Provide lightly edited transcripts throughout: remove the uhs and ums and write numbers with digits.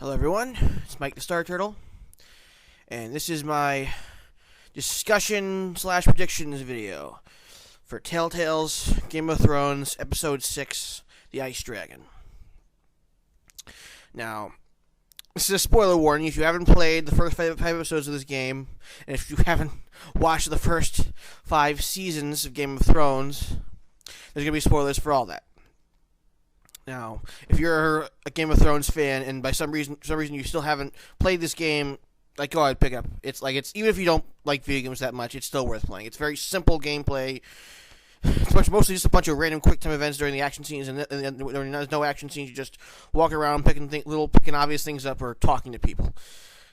Hello everyone, it's Mike the Star Turtle, and this is my discussion slash predictions video for Telltale's Game of Thrones Episode 6, The Ice Dragon. Now, this is a spoiler warning. If you haven't played the first five episodes of this game, and if you haven't watched the first 5 seasons of Game of Thrones, there's going to be spoilers for all that. Now, if you're a Game of Thrones fan and by some reason you still haven't played this game, go ahead, pick up. It's even if you don't like video games that much, it's still worth playing. It's very simple gameplay. It's mostly just a bunch of random quick time events during the action scenes, and when there's no action scenes, you just walk around picking obvious things up or talking to people.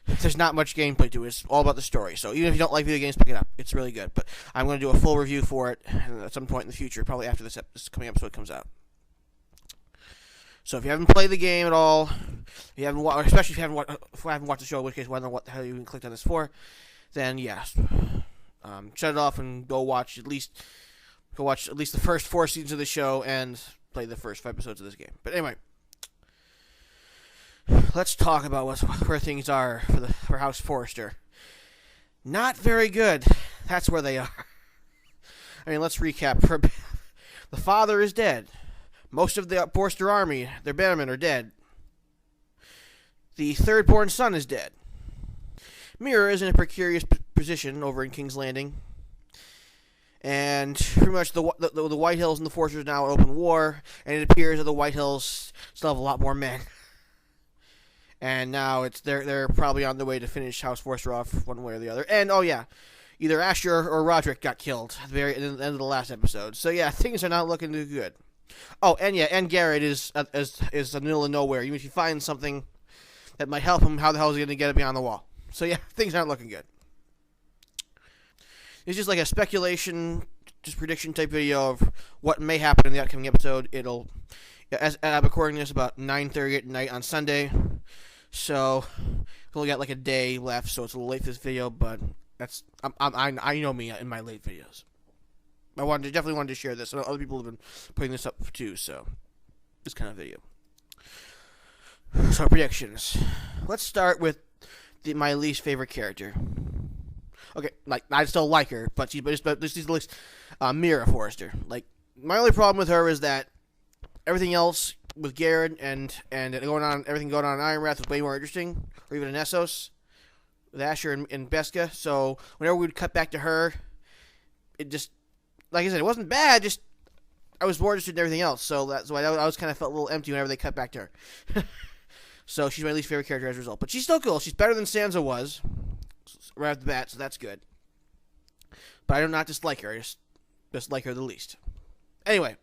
There's not much gameplay to it. It's all about the story. So even if you don't like video games, pick it up. It's really good. But I'm going to do a full review for it at some point in the future, probably after this coming episode comes out. So if you haven't played the game at all, especially if you haven't watched the show, in which case I don't know what the hell you even clicked on this for, then yes, shut it off and go watch at least the first 4 seasons of the show and play the first 5 episodes of this game. But anyway, let's talk about where things are for House Forrester. Not very good. That's where they are. I mean, let's recap. The father is dead. Most of the Forrester army, their bannermen, are dead. The third-born son is dead. Mira is in a precarious position over in King's Landing. And pretty much the White Hills and the Foresters are now at open war, and it appears that the White Hills still have a lot more men. And now they're probably on the way to finish House Forrester off one way or the other. And, oh yeah, either Asher or Roderick got killed at the end of the last episode. So yeah, things are not looking too good. Oh, and yeah, and Garrett is in the middle of nowhere. Even if you find something that might help him, how the hell is he going to get it beyond the wall? So yeah, things aren't looking good. It's just like a speculation, just prediction type video of what may happen in the upcoming episode. As I'm recording this about 9:30 at night on Sunday, so we've only got like a day left, so it's a little late for this video. But I know me in my late videos. I definitely wanted to share this. Other people have been putting this up too, so this kind of video. So predictions. Let's start with my least favorite character. Okay, I still like her, but she's the least. Mira Forrester. My only problem with her is that everything else with Garrett and everything going on in Iron Wrath was way more interesting, or even in Essos with Asher and Beska. So whenever we would cut back to her, it just, like I said, it wasn't bad, just I was more interested in everything else, so that's why I was kind of felt a little empty whenever they cut back to her. So she's my least favorite character as a result. But she's still cool. She's better than Sansa was, right off the bat, so that's good. But I do not dislike her. I just like her the least. Anyway,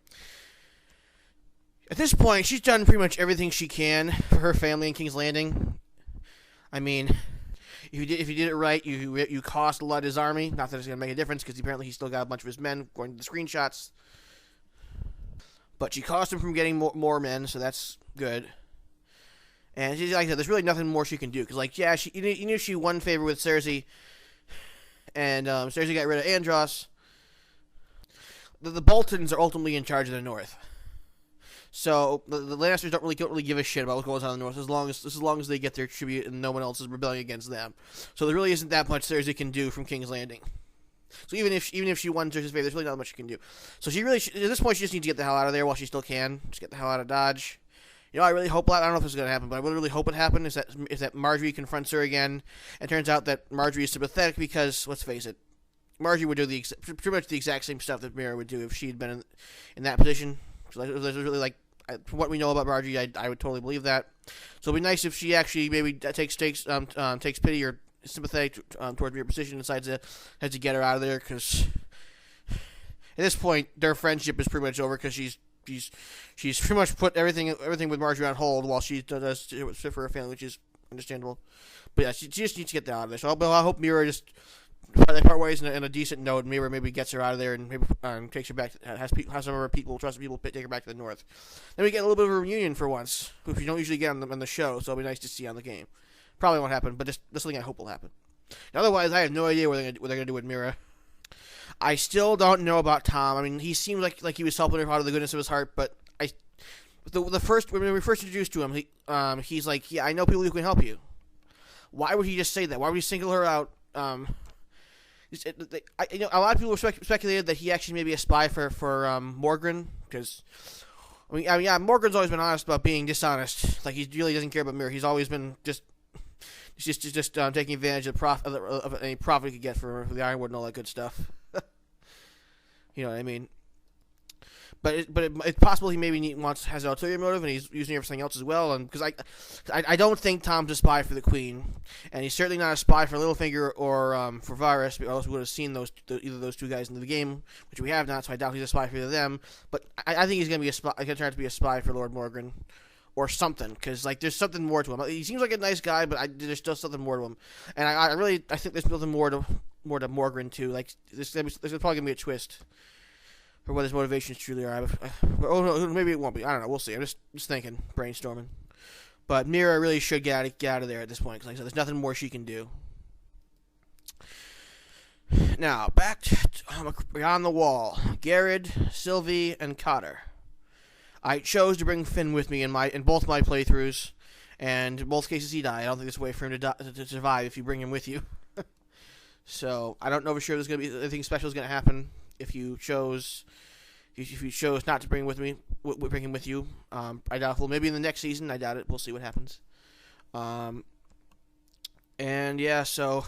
at this point, she's done pretty much everything she can for her family in King's Landing. I mean, if you did it right, you cost a lot of his army. Not that it's going to make a difference, because apparently he's still got a bunch of his men, according to the screenshots. But she cost him from getting more men, so that's good. And she's like I said, there's really nothing more she can do. Because, yeah, you knew she won favor with Cersei, and Cersei got rid of Andros. The Boltons are ultimately in charge of the North. So the Lannisters don't really give a shit about what goes on in the North as long as they get their tribute and no one else is rebelling against them. So there really isn't that much Cersei can do from King's Landing. So even if she won Cersei's favor, there's really not much she can do. So at this point she just needs to get the hell out of there while she still can. Just get the hell out of Dodge. I really hope, I don't know if this is going to happen, but I really hope it happens is that Marjorie confronts her again, and it turns out that Marjorie is sympathetic because, let's face it, Marjorie would do pretty much the exact same stuff that Mira would do if she had been in that position. So it was really from what we know about Marjorie, I would totally believe that. So it'd be nice if she actually maybe takes pity or is sympathetic towards Mira's position and decides to get her out of there, because at this point their friendship is pretty much over, because she's pretty much put everything with Marjorie on hold while she does what's fit for her family, which is understandable. But yeah, she just needs to get that out of there. So I hope Mira just part ways in a decent note. Mira maybe gets her out of there and maybe takes her back. Has some of her people, trusted people, take her back to the North. Then we get a little bit of a reunion for once, which you don't usually get on the show. So it'll be nice to see on the game. Probably won't happen, but that's something I hope will happen. Otherwise, I have no idea what they're gonna do with Mira. I still don't know about Tom. I mean, he seemed like he was helping her out of the goodness of his heart, but the first when we were first introduced to him, he's like, yeah, I know people who can help you. Why would he just say that? Why would he single her out? A lot of people speculated that he actually may be a spy for Morgan, because yeah, Morgan's always been honest about being dishonest. Like, he really doesn't care about Mira. He's always been just taking advantage of any profit he could get for the Ironwood and all that good stuff. You know what I mean? But it's possible he maybe has an ulterior motive, and he's using it for something else as well. And because I don't think Tom's a spy for the Queen, and he's certainly not a spy for Littlefinger or for Varys, or else we would have seen either those two guys in the game, which we have not. So I doubt he's a spy for either of them. But I think he's going to be going to turn out to be a spy for Lord Morgan, or something, because like there's something more to him. He seems like a nice guy, but there's still something more to him. And I think there's something more to Morgan too. Like there's probably going to be a twist. Or what his motivations truly are. Oh, no, maybe it won't be. I don't know. We'll see. I'm just thinking, brainstorming. But Mira really should get out of there at this point. Because like I said, there's nothing more she can do. Now, back to beyond the wall. Garrett, Sylvie, and Cotter. I chose to bring Finn with me in both my playthroughs. And in both cases, he died. I don't think there's a way for him to survive if you bring him with you. So, I don't know for sure there's going to be anything special is going to happen. If you chose not to bring him with you, I doubt. Well, maybe in the next season. I doubt it. We'll see what happens. And yeah, so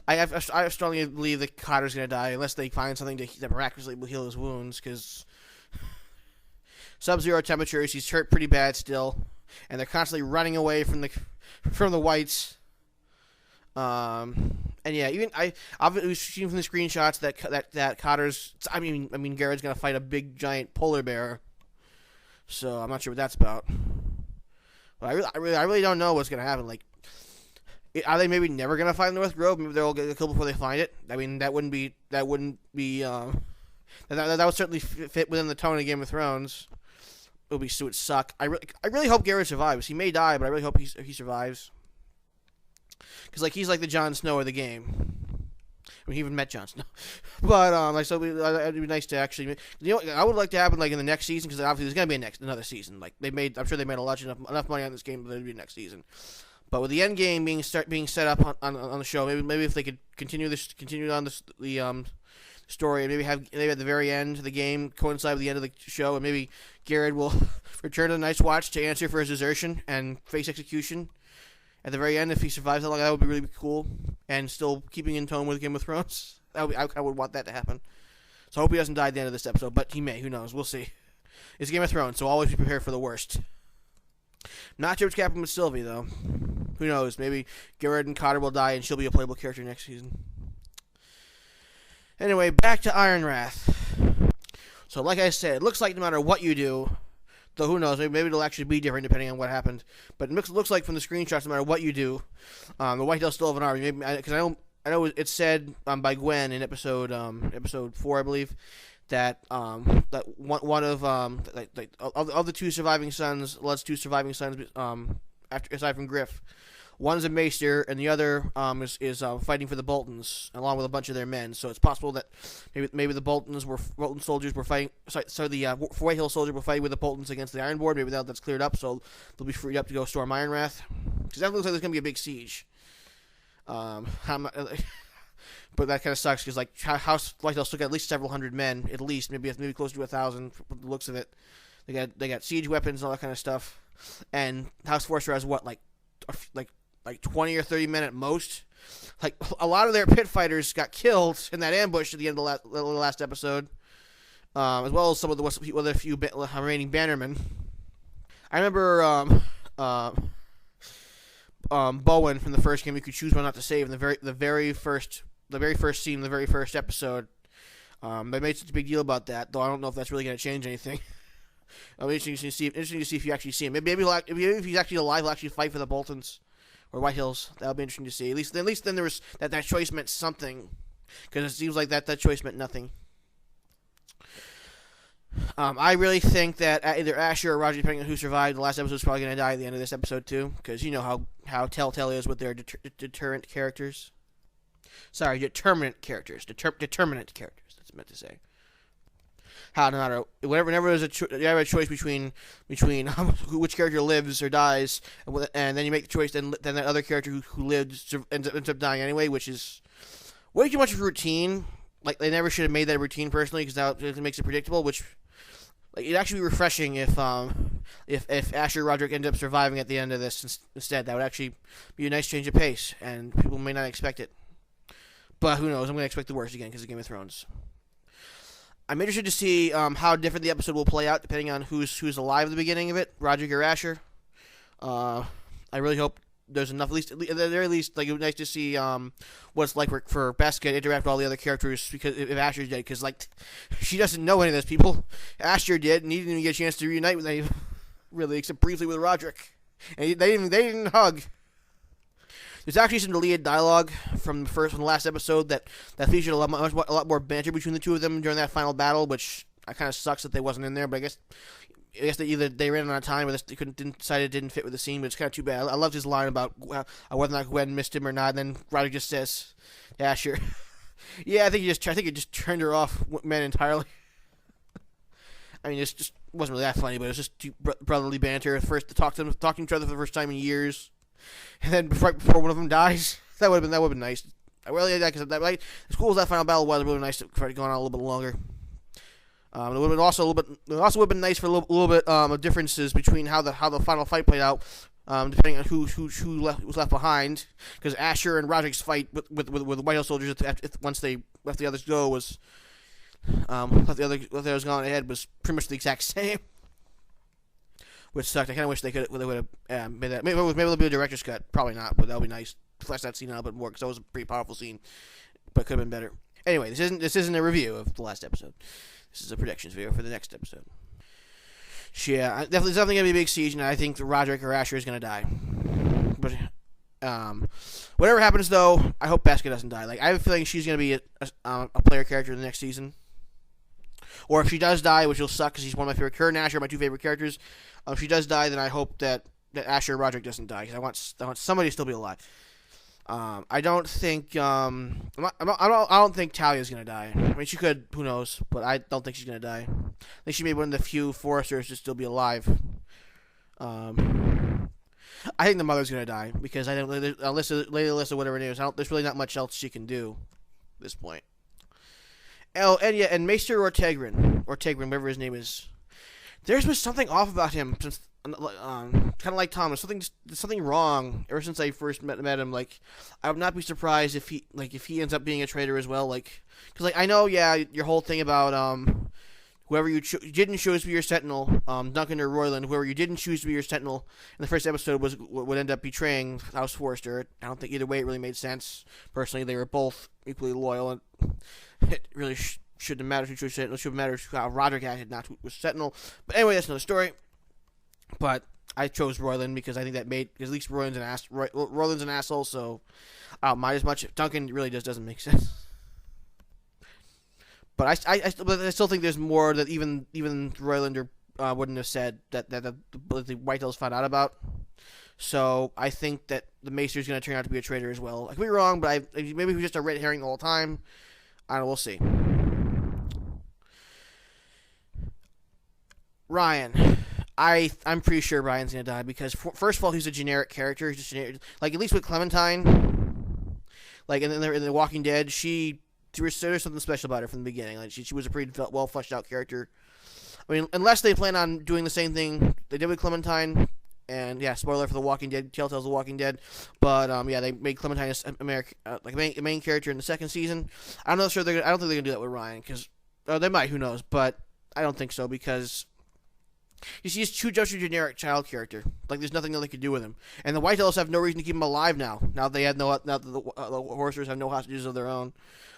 I strongly believe that Cotter's gonna die unless they find something that miraculously will heal his wounds. Because sub-zero temperatures, he's hurt pretty bad still, and they're constantly running away from the whites. And yeah, even we've seen from the screenshots that Cotter's. I mean, Garrett's gonna fight a big giant polar bear. So I'm not sure what that's about. But I really don't know what's gonna happen. Like, are they maybe never gonna find the North Grove? Maybe they'll get killed before they find it. I mean, that wouldn't be. That would certainly fit within the tone of Game of Thrones. It would suck. I really hope Garrett survives. He may die, but I really hope he survives. Because like he's like the Jon Snow of the game. We even met Jon Snow, but it'd be nice to actually. I would like to happen like in the next season, because obviously there's gonna be another season. Like I'm sure they made enough money on this game that there'd be a next season. But with the end game being set up on the show, maybe if they could continue on the story, and maybe at the very end of the game coincide with the end of the show, and maybe Garrett will return to the Night's Watch to answer for his desertion and face execution. At the very end, if he survives that long, that would be really cool. And still keeping in tone with Game of Thrones. I would want that to happen. So I hope he doesn't die at the end of this episode, but he may. Who knows? We'll see. It's Game of Thrones, so always be prepared for the worst. Not sure what's happening with Sylvie, though. Who knows? Maybe Garrett and Cotter will die, and she'll be a playable character next season. Anyway, back to Ironwrath. So like I said, it looks like no matter what you do, though who knows, maybe it'll actually be different depending on what happened. But it looks like from the screenshots, no matter what you do, the Whitetail still have an army. Because I know it's said by Gwen in episode 4, I believe, that one of the two surviving sons, Ludd's two surviving sons, aside from Griff, one is a maester, and the other is fighting for the Boltons along with a bunch of their men. So it's possible that maybe the Bolton soldiers were fighting. So the White Hill soldiers were fighting with the Boltons against the Iron Board. Maybe that's cleared up, so they'll be freed up to go storm Ironwrath. Because that looks like there's gonna be a big siege. But that kind of sucks because like House White Hill still got at least several hundred men, at least maybe close to 1,000 from the looks of it. They got siege weapons and all that kind of stuff, and House Forster has what like 20 or 30 men at most. Like a lot of their pit fighters got killed in that ambush at the end of the last episode, as well as some of the few remaining bannermen. I remember Bowen from the first game. You could choose one not to save in the very first scene, the very first episode. They made such a big deal about that, though I don't know if that's really going to change anything. It'll be interesting to see if you actually see him. Maybe if he's actually alive, he'll actually fight for the Boltons or White Hills. That'll be interesting to see. At least then there was that choice meant something, because it seems like that choice meant nothing. I really think that either Asher or Roger, depending on who survived the last episode, is probably going to die at the end of this episode too, because you know how Telltale is with their determinant characters. Sorry, determinant characters. Determinant characters. That's meant to say. how no matter whenever there's you have a choice between which character lives or dies, and then you make the choice, then that other character who lives ends up dying anyway, which is way too much of a routine. Like, they never should have made that a routine personally, because now it makes it predictable. Which, like, it'd actually be refreshing if Asher Roderick ended up surviving at the end of this instead. That would actually be a nice change of pace, and people may not expect it. But who knows? I'm going to expect the worst again because of Game of Thrones. I'm interested to see how different the episode will play out depending on who's alive at the beginning of it, Roderick or Asher. I really hope there's enough. At the very least, like, it would be nice to see what it's like for Beskha to interact with all the other characters, because if Asher's dead, because, like, she doesn't know any of those people. Asher did, and he didn't even get a chance to reunite with them, really, except briefly with Roderick, and they didn't hug. There's actually some deleted dialogue from the last episode that featured a lot more banter between the two of them during that final battle, which kind of sucks that they wasn't in there. But I guess they ran out of time, or they decided it didn't fit with the scene. But it's kind of too bad. I loved his line about whether or not Gwen missed him or not. And then Roderick just says, "Yeah, sure." Yeah, I think it just turned her off men entirely. I mean, it just wasn't really that funny, but it was just brotherly banter. First, talking to each other for the first time in years. And then right before one of them dies, that would have been nice. I really like that, because as cool as that final battle was, it would have been nice for it going on a little bit longer. It would have been also would have been nice for a little bit of differences between how the final fight played out, depending on who was left behind. Because Asher and Roderick's fight with the White House soldiers once they let the others go was let the others go on ahead was pretty much the exact same. Which sucked. I kind of wish they would have made that. Maybe it'll be a director's cut. Probably not, but that would be nice. Flesh that scene out a bit more, because that was a pretty powerful scene, but could have been better. Anyway, this isn't a review of the last episode. This is a predictions video for the next episode. Yeah, definitely going to be a big siege, and I think Roderick or Asher is going to die. But whatever happens, though, I hope Beskha doesn't die. Like, I have a feeling she's going to be a player character in the next season. Or if she does die, which will suck because she's one of my favorite. Her and Asher are my two favorite characters. If she does die, then I hope that Asher or Roderick doesn't die, because I want somebody to still be alive. I don't think I don't think Talia's gonna die. I mean, she could, who knows? But I don't think she's gonna die. I think she may be one of the few Foresters to still be alive. I think the mother's gonna die, because I think Lady Alyssa, whatever it is, there's really not much else she can do at this point. And Maester Ortegrin, whatever his name is. There's been something off about him since, kind of like Tom. There's something wrong ever since I first met him. Like, I would not be surprised if he ends up being a traitor as well. Like, because, like, I know, yeah, your whole thing about whoever you didn't choose to be your Sentinel, Duncan or Royland, whoever you didn't choose to be your Sentinel in the first episode would end up betraying House Forrester. I don't think either way it really made sense. Personally, they were both equally loyal, and it really shouldn't have mattered who chose Sentinel. It should have mattered how Roderick acted, not who was Sentinel. But anyway, that's another story. But I chose Royland because I think that because at least Royland's an asshole, so I don't mind as much. Duncan really just doesn't make sense. But I still think there's more that even Roylander wouldn't have said that the Whitetails found out about. So I think that the Maester's going to turn out to be a traitor as well. I could be wrong, but maybe he was just a red herring the whole time. I don't know, we'll see. Ryan. I'm pretty sure Ryan's going to die because, first of all, he's a generic character. He's just generic. Like, at least with Clementine, like in the Walking Dead, there's something special about her from the beginning. Like, she was a pretty well fleshed out character. I mean, unless they plan on doing the same thing they did with Clementine, and yeah, spoiler for The Walking Dead, Telltale's The Walking Dead, but yeah, they made Clementine a main character in the second season. I don't think they're gonna do that with Ryan, because they might, who knows, but I don't think so, because he's just a generic child character. Like, there's nothing that they could do with him, and the White Elves have no reason to keep him alive now. Now that the Horsters have no hostages of their own.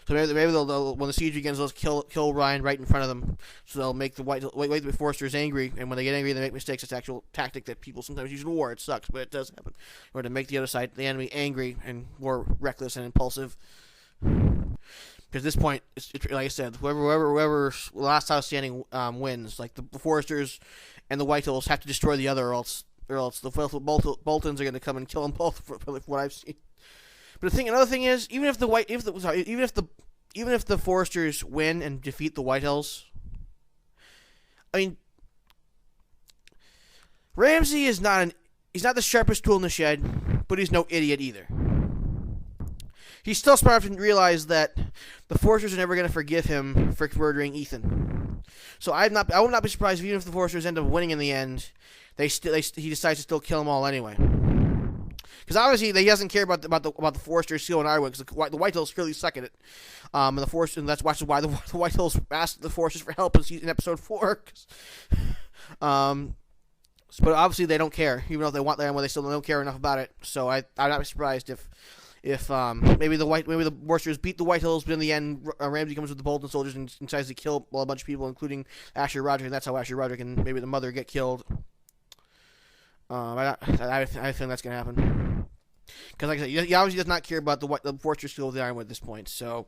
So maybe they'll when the siege begins, they'll kill Ryan right in front of them. So they'll make the Foresters angry, and when they get angry, they make mistakes. It's an actual tactic that people sometimes use in war. It sucks, but it does happen. Or to make the other side, the enemy, angry and more reckless and impulsive. Because at this point, it's like I said, whoever last house standing wins. Like, the Foresters and the White Elves have to destroy the other, or else the Boltons are going to come and kill them both. For what I've seen. But another thing is, even if the Foresters win and defeat the White Elves, I mean, Ramsay is he's not the sharpest tool in the shed, but he's no idiot either. He's still smart enough to realize that the Foresters are never going to forgive him for murdering Ethan. So I would not be surprised if even if the Foresters end up winning in the end, he decides to still kill them all anyway. Because obviously he doesn't care about the Foresters stealing Ironwood, because the Whitehills clearly suck at it. And that's why the Whitehills asked the Foresters for help in episode 4. But obviously they don't care, even though they want the Ironwood, they still don't care enough about it. So I'd not be surprised if maybe the Foresters beat the Whitehills, but in the end Ramsay comes with the Bolton soldiers and decides to kill a bunch of people, including Asher Roderick, and that's how Asher Roderick and maybe the mother get killed. I think that's gonna happen. Because, like I said, he obviously does not care about the Foresters steal the Ironwood at this point. So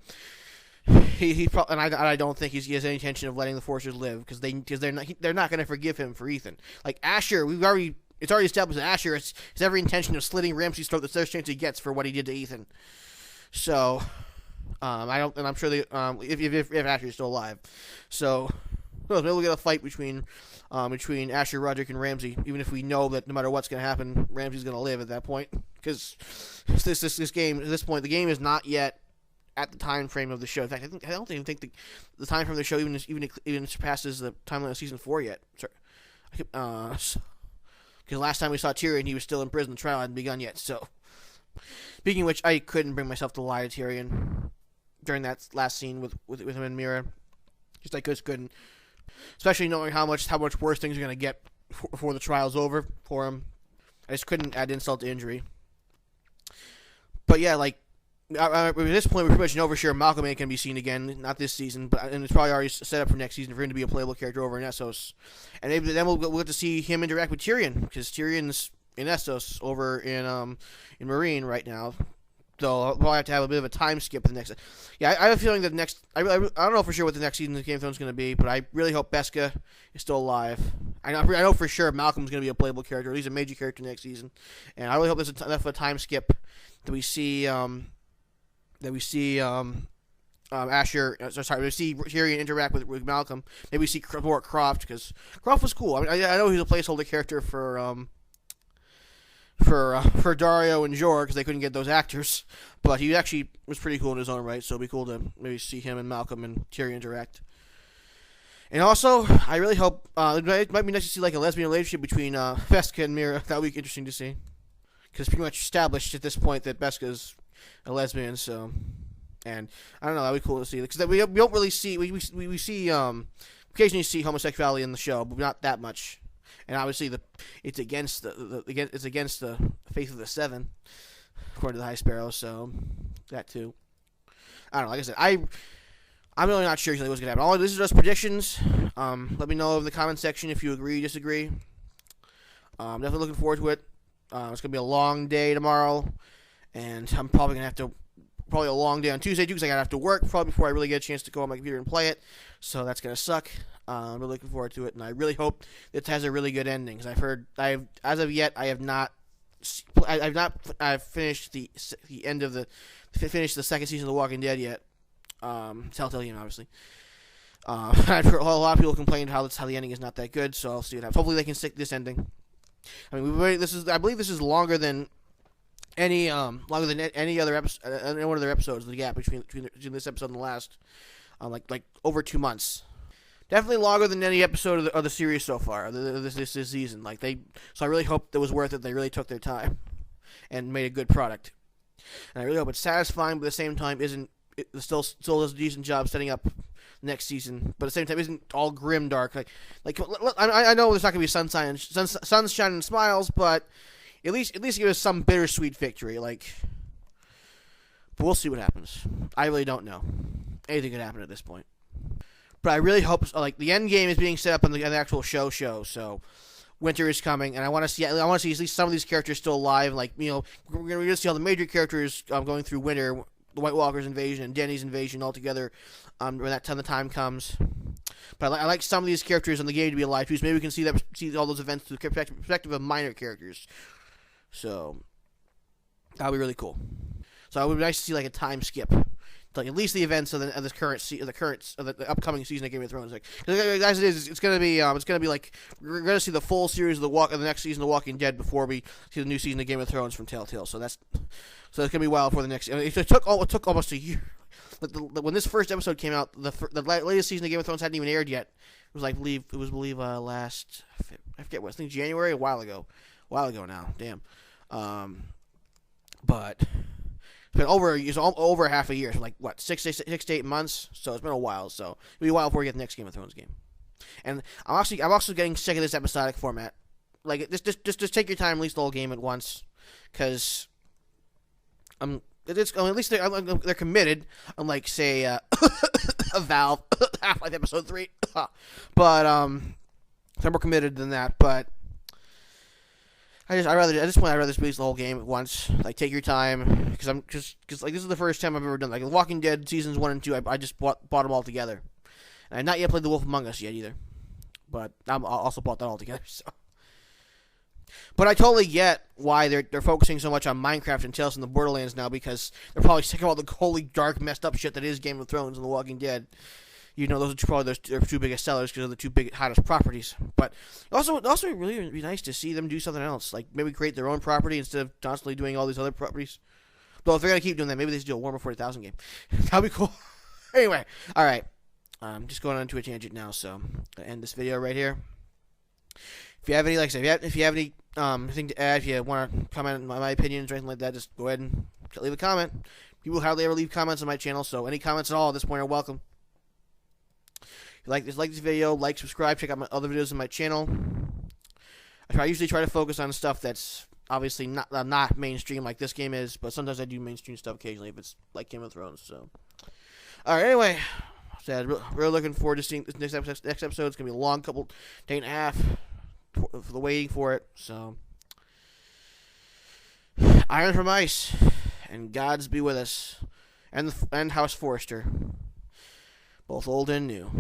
I don't think he has any intention of letting the Foresters live, because they're not going to forgive him for Ethan. Like Asher, it's already established that Asher has every intention of slitting Ramsay's throat the first chance he gets for what he did to Ethan. So I'm sure if Asher's still alive, so maybe we'll get a fight between Asher, Roderick, and Ramsay, even if we know that no matter what's going to happen, Ramsay's going to live at that point. Because this game, at this point, the game is not yet at the time frame of the show. In fact, I don't even think the time frame of the show even surpasses the timeline of season 4 yet. Because last time we saw Tyrion, he was still in prison. The trial hadn't begun yet. So, speaking of which, I couldn't bring myself to lie to Tyrion during that last scene with him and Mira. Just I just couldn't. Especially knowing how much worse things are going to get before the trial's over for him. I just couldn't add insult to injury. But yeah, like, at this point, we pretty much know for sure Malcolm ain't going to be seen again, not this season, and it's probably already set up for next season for him to be a playable character over in Essos. And maybe then we'll get to see him interact with Tyrion, because Tyrion's in Essos over in Marine right now. So I'll probably have to have a bit of a time skip with the next. Yeah, I have a feeling that I don't know for sure what the next season of Game of Thrones is going to be, but I really hope Beska is still alive. I know for sure Malcolm's going to be a playable character, or at least a major character next season, and I really hope there's enough of a time skip that we see Asher. We see Tyrion interact with Malcolm. Maybe we see more Croft, because Croft was cool. I mean, I know he's a placeholder character for Dario and Jor, because they couldn't get those actors, but he actually was pretty cool in his own right, so it'd be cool to maybe see him and Malcolm and Tyrion interact. And also, I really hope it might be nice to see like a lesbian relationship between Beska and Mira. That would be interesting to see, because it's pretty much established at this point that Beska's a lesbian. So, and I don't know, that'd be cool to see, because we don't really see we see occasionally see homosexuality in the show, but not that much. And obviously, it's against the faith of the Seven, according to the High Sparrow. So that too. I don't know. Like I said, I'm really not sure exactly what's gonna happen. All this is just predictions. Let me know in the comment section if you agree, disagree. Definitely looking forward to it. It's gonna be a long day tomorrow, and I'm probably gonna have to. Probably a long day on Tuesday too, because I gotta have to work probably before I really get a chance to go on my computer and play it. So that's gonna suck. I'm really looking forward to it, and I really hope it has a really good ending. Because as of yet, I have not finished the second season of The Walking Dead yet. Telltale, obviously. I've heard a lot of people complain how the ending is not that good, so I'll see what happens. Hopefully they can stick this ending. I mean, I believe this is longer than any other episode, any one of their episodes. The gap between this episode and the last, like over 2 months. Definitely longer than any episode of the series so far. This season, so I really hope it was worth it. They really took their time and made a good product. And I really hope it's satisfying, but at the same time it still does a decent job setting up next season. But at the same time, isn't all grim dark. I know there's not gonna be sunshine and smiles, but at least give us some bittersweet victory. But we'll see what happens. I really don't know. Anything could happen at this point. But I really hope, the end game is being set up on the actual show. So winter is coming, and I want to see at least some of these characters still alive. We're gonna see all the major characters going through winter, the White Walkers invasion and Dany's invasion all together when the time comes. But I like some of these characters in the game to be alive too. So maybe we can see all those events through the perspective of minor characters. So that'll be really cool. So it would be nice to see a time skip like at least the events of the upcoming season of Game of Thrones. Like, as it is, it's gonna be like we're gonna see the full series of the next season of The Walking Dead before we see the new season of Game of Thrones from Telltale. So it's gonna be wild for the next. It took almost a year. When this first episode came out, the latest season of Game of Thrones hadn't even aired yet. It was last, I forget what, I think January, a while ago now. Damn. But it's been over half a year, so like what, 6 to 8 months. So it's been a while. So it'll be a while before we get the next Game of Thrones game. And I'm also getting sick of this episodic format. Like just take your time, release the whole game at once, because at least they're committed. Unlike say a Valve Half-Life Episode 3, but they're more committed than that. But I'd rather just release the whole game at once. Like, take your time, because like this is the first time I've ever done like The Walking Dead seasons 1 and 2. I just bought them all together, and I've not yet played The Wolf Among Us yet either. But I also bought that all together. So, but I totally get why they're focusing so much on Minecraft and Tales from the Borderlands now, because they're probably sick of all the holy dark messed up shit that is Game of Thrones and The Walking Dead. You know, those are probably their two biggest sellers because they're the two hottest properties. But also really be nice to see them do something else, like maybe create their own property instead of constantly doing all these other properties. Though if they're gonna keep doing that, maybe they should do a Warhammer 40,000 game. That'd be cool. Anyway, all right. I'm just going on to a tangent now, so I'm gonna end this video right here. If you have any, like I said, if you have any thing to add, if you want to comment on my opinions or anything like that, just go ahead and leave a comment. People hardly ever leave comments on my channel, so any comments at all at this point are welcome. If you like this video, like, subscribe, check out my other videos on my channel. I usually try to focus on stuff that's obviously not mainstream like this game is, but sometimes I do mainstream stuff occasionally if it's like Game of Thrones. So, all right. Anyway, really looking forward to seeing this next episode. Next episode is gonna be a long day and a half for the waiting for it. So, Iron from Ice, and gods be with us, and House Forrester, both old and new.